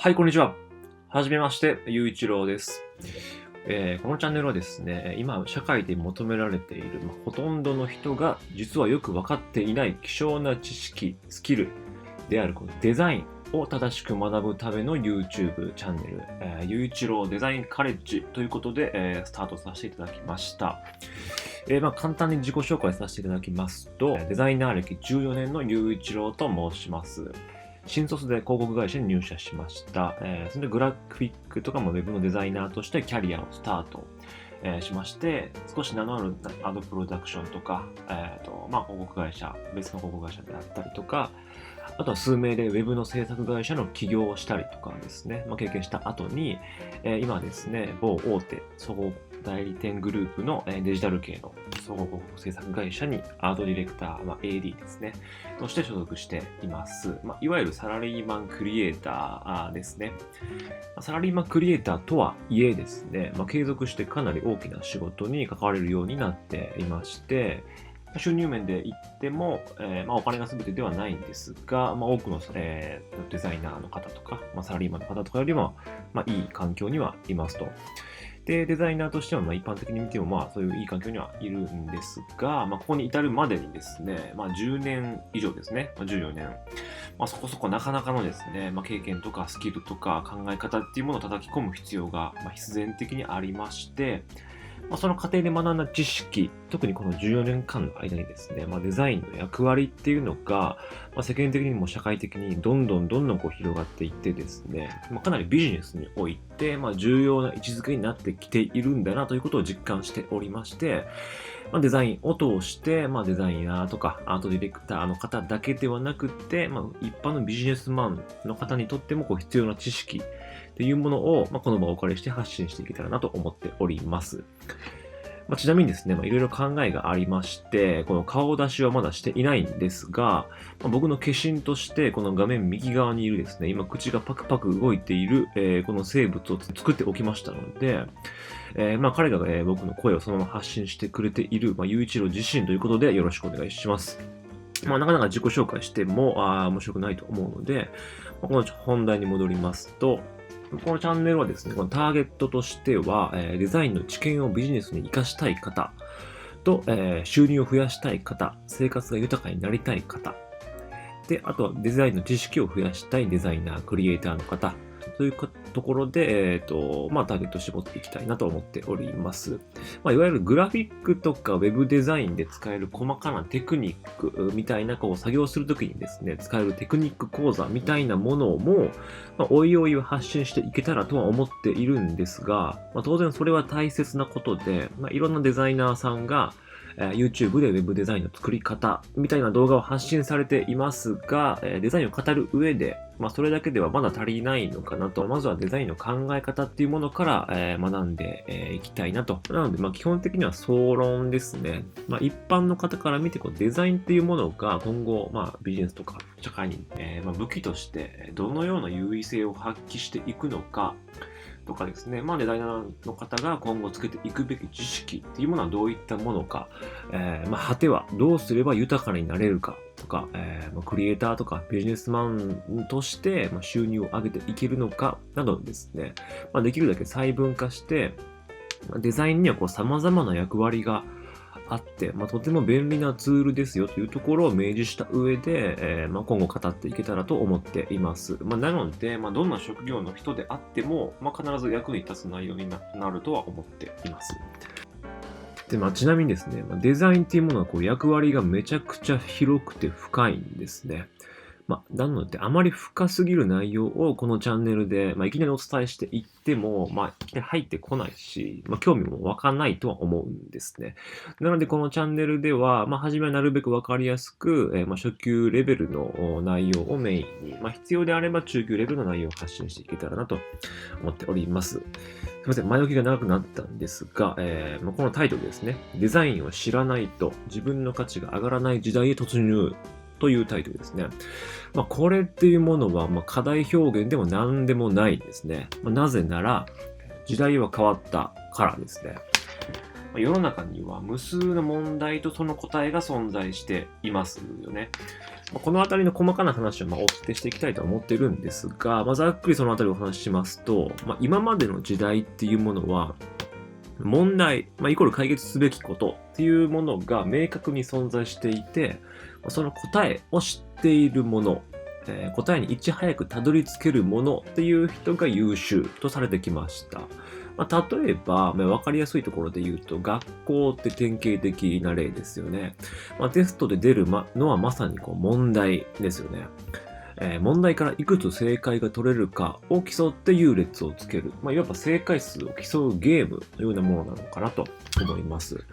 はい、こんにちは。はじめまして、ゆういちろうです。このチャンネルはですね、今、社会で求められている、ほとんどの人が実はよく分かっていない希少な知識、スキルであるこのデザインを正しく学ぶための YouTube チャンネル、ゆういちろうデザインカレッジということで、スタートさせていただきました。簡単に自己紹介させていただきますと、デザイナー歴14年のゆういちろうと申します。新卒で広告会社に入社しました。それでグラフィックとかもウェブのデザイナーとしてキャリアをスタート、しまして、少し名乗るアドプロダクションとか、広告会社、別の広告会社であったりとか、あとは数名でウェブの制作会社の起業をしたりとかですね、経験した後に、今ですね、某大手総合代理店グループのデジタル系の総合広告制作会社にアートディレクター、AD ですね、として所属しています。いわゆるサラリーマンクリエイターですね。サラリーマンクリエイターとはいえですね、継続してかなり大きな仕事に関われるようになっていまして、収入面で言っても、お金が全てではないんですが、多くの、デザイナーの方とか、サラリーマンの方とかよりも、いい環境にはいますと。で、デザイナーとしては、一般的に見ても、そういういい環境にはいるんですが、ここに至るまでにですね、10年以上ですね、14年、そこそこなかなかのですね、経験とかスキルとか考え方っていうものを叩き込む必要が、必然的にありまして、その過程で学んだ知識、特にこの14年間の間にですね、デザインの役割っていうのが、世間的にも社会的にどんどんこう広がっていってですね、かなりビジネスにおいて、重要な位置づけになってきているんだなということを実感しておりまして、デザインを通して、デザイナーとかアートディレクターの方だけではなくて、一般のビジネスマンの方にとってもこう必要な知識というものを、この場をお借りして発信していけたらなと思っております。ちなみにですね、いろいろ考えがありまして、この顔出しはまだしていないんですが、僕の化身として、この画面右側にいるですね、今口がパクパク動いている、この生物を作っておきましたので、彼が、僕の声をそのまま発信してくれている、ゆういちろう自身ということでよろしくお願いします。なかなか自己紹介しても、面白くないと思うので、この本題に戻りますと、このチャンネルはですね、このターゲットとしては、デザインの知見をビジネスに活かしたい方と、収入を増やしたい方、生活が豊かになりたい方、で、あとはデザインの知識を増やしたいデザイナー、クリエイターの方、というところで、ターゲットを絞っていきたいなと思っております。いわゆるグラフィックとかウェブデザインで使える細かなテクニックみたいな、こう作業するときにですね、使えるテクニック講座みたいなものも、おいおい発信していけたらとは思っているんですが、当然それは大切なことで、いろんなデザイナーさんが、YouTube で Web デザインの作り方みたいな動画を発信されていますが、デザインを語る上で、それだけではまだ足りないのかなと、まずはデザインの考え方っていうものから、学んでいきたいなと。なので、基本的には総論ですね。一般の方から見てデザインっていうものが今後、ビジネスとか社会に、武器としてどのような優位性を発揮していくのか、とかですね、デザイナーの方が今後つけていくべき知識っていうものはどういったものか、果てはどうすれば豊かになれるかとか、クリエイターとかビジネスマンとして、収入を上げていけるのかなどですね、できるだけ細分化して、デザインには様々な役割があって、とても便利なツールですよというところを明示した上で、今後語っていけたらと思っています。なので、どんな職業の人であっても、必ず役に立つ内容になるとは思っています。で、ちなみにですね、デザインっていうものは役割がめちゃくちゃ広くて深いんですね。なので、あまり深すぎる内容をこのチャンネルで、いきなりお伝えしていっても、いきなり入ってこないし、興味も湧かないとは思うんですね。なので、このチャンネルでは、初めはなるべくわかりやすく、初級レベルの内容をメインに、必要であれば中級レベルの内容を発信していけたらなと思っております。すいません、前置きが長くなったんですが、このタイトルですね、デザインを知らないと自分の価値が上がらない時代へ突入というタイトルですね。これっていうものは、課題表現でも何でもないんですね。なぜなら、時代は変わったからですね。世の中には無数の問題とその答えが存在していますよね。このあたりの細かな話をお伝えしていきたいと思っているんですが、ざっくりそのあたりをお話ししますと、今までの時代っていうものは、問題、イコール解決すべきことっていうものが明確に存在していて、その答えを知っているもの、答えにいち早くたどり着けるものっていう人が優秀とされてきました。例えば、わかりやすいところで言うと、学校って典型的な例ですよね。テストで出るのはまさに問題ですよね。問題からいくつ正解が取れるかを競って優劣をつける。いわば正解数を競うゲームのようなものなのかなと思います。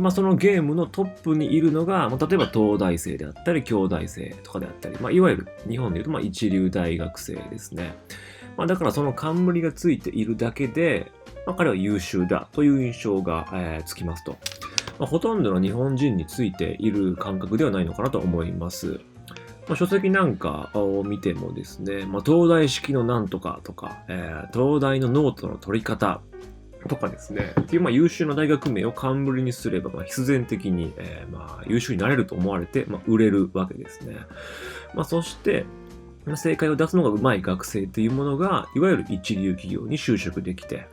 そのゲームのトップにいるのが、例えば東大生であったり、京大生とかであったり、いわゆる日本で言うと一流大学生ですね。だからその冠がついているだけで、彼は優秀だという印象が、つきますと。ほとんどの日本人についている感覚ではないのかなと思います。書籍なんかを見てもですね、東大式のなんとかとか、東大のノートの取り方とかですね、っていう優秀な大学名を冠にすれば、必然的に、優秀になれると思われて、売れるわけですね。そして、正解を出すのが上手い学生というものが、いわゆる一流企業に就職できて、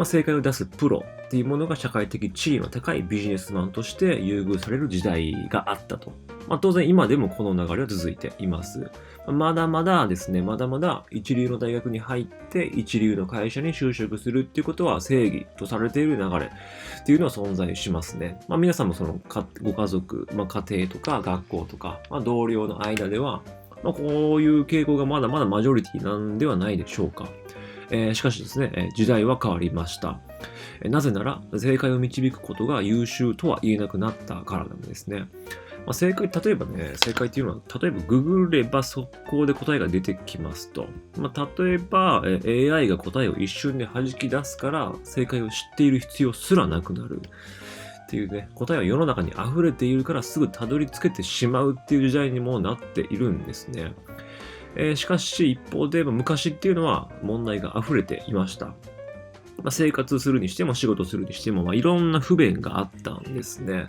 正解を出すプロっていうものが社会的地位の高いビジネスマンとして優遇される時代があったと。当然今でもこの流れは続いています。まだまだですね、まだまだ一流の大学に入って一流の会社に就職するっていうことは正義とされている流れっていうのは存在しますね。皆さんもそのご家族、家庭とか学校とか、同僚の間では、こういう傾向がまだまだマジョリティなんではないでしょうか。しかしですね、時代は変わりました。なぜなら、正解を導くことが優秀とは言えなくなったからなんですね。正解っていうのは、例えばググれば速攻で答えが出てきますと。例えば、AI が答えを一瞬で弾き出すから、正解を知っている必要すらなくなる。っていうね、答えは世の中に溢れているからすぐたどり着けてしまうっていう時代にもなっているんですね。しかし一方で昔っていうのは問題が溢れていました。生活するにしても仕事するにしても、いろんな不便があったんですね。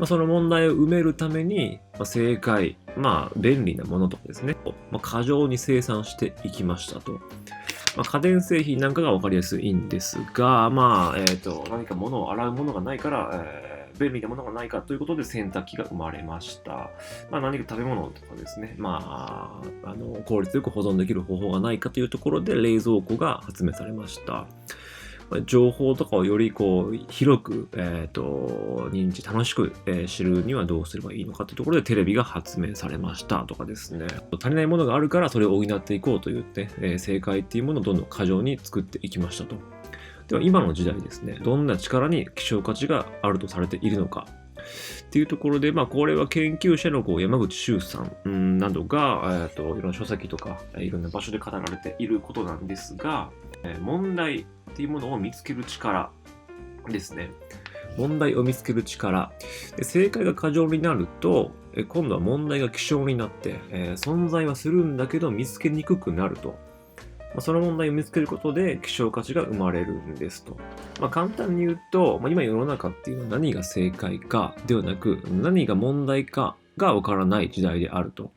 その問題を埋めるために、正解、便利なものとかですね、過剰に生産していきましたと。家電製品なんかがわかりやすいんですが、何か物を洗うものがないから、便利なものがないかということで洗濯機が生まれました。何か食べ物とかですね、効率よく保存できる方法がないかというところで冷蔵庫が発明されました。情報とかをより広く、認知、楽しく、知るにはどうすればいいのかというところでテレビが発明されましたとかですね。足りないものがあるからそれを補っていこうといって、正解っていうものをどんどん過剰に作っていきましたと。では今の時代ですね、どんな力に希少価値があるとされているのか。っていうところで、これは研究者の山口周さんなどが、いろんな書籍とか、いろんな場所で語られていることなんですが、問題っていうものを見つける力ですね。問題を見つける力。で正解が過剰になると、今度は問題が希少になって、存在はするんだけど見つけにくくなると。その問題を見つけることで希少価値が生まれるんですと。簡単に言うと、今世の中っていうのは何が正解かではなく、何が問題かがわからない時代であると。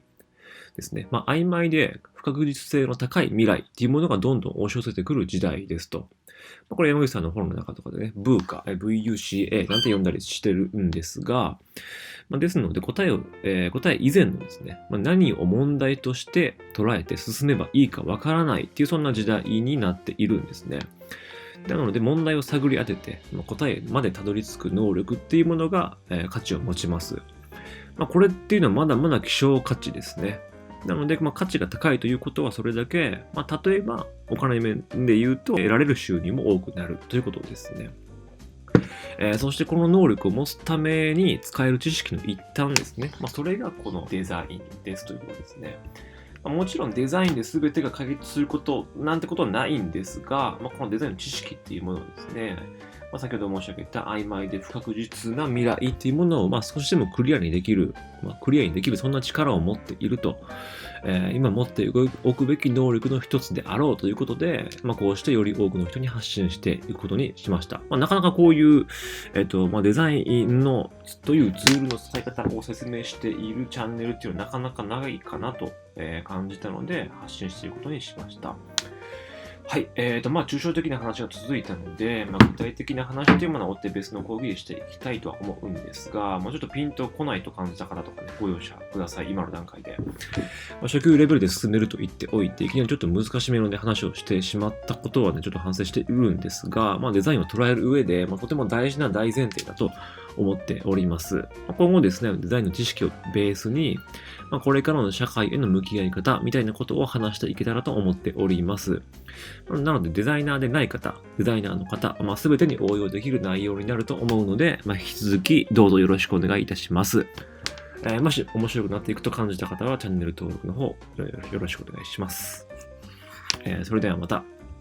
ですね。曖昧で不確実性の高い未来っていうものがどんどん押し寄せてくる時代ですと。これ山口さんの本の中とかでね、VUCA、VUCA なんて読んだりしてるんですが、ですので答え以前のですね、何を問題として捉えて進めばいいかわからないっていうそんな時代になっているんですね。なので問題を探り当てて答えまでたどり着く能力っていうものが価値を持ちます。これっていうのはまだまだ希少価値ですね。なので、価値が高いということはそれだけ、例えばお金面で言うと得られる収入も多くなるということですね。そしてこの能力を持つために使える知識の一端ですね。それがこのデザインですということですね。もちろんデザインで全てが解決することなんてことはないんですが、このデザインの知識っていうものをですね、先ほど申し上げた曖昧で不確実な未来っていうものを、少しでもクリアにできる、そんな力を持っていると、今持っておくべき能力の一つであろうということで、こうしてより多くの人に発信していくことにしました。なかなかこういう、デザインのというツールの使い方を説明しているチャンネルっていうのはなかなか長いかなと感じたので発信していくことにしました。はい。抽象的な話が続いたので、具体的な話というものは追って別の講義でしていきたいとは思うんですが、ちょっとピンとこないと感じた方とかね、ご容赦ください。今の段階で。初級レベルで進めると言っておいて、いきなりちょっと難しめので話をしてしまったことはね、ちょっと反省しているんですが、デザインを捉える上で、とても大事な大前提だと思っております。今後ですね、デザインの知識をベースに、これからの社会への向き合い方みたいなことを話していけたらと思っております。なので、デザイナーでない方、デザイナーの方、全てに応用できる内容になると思うので、引き続きどうぞよろしくお願いいたします。もし面白くなっていくと感じた方はチャンネル登録の方よろしくお願いします。それではまた。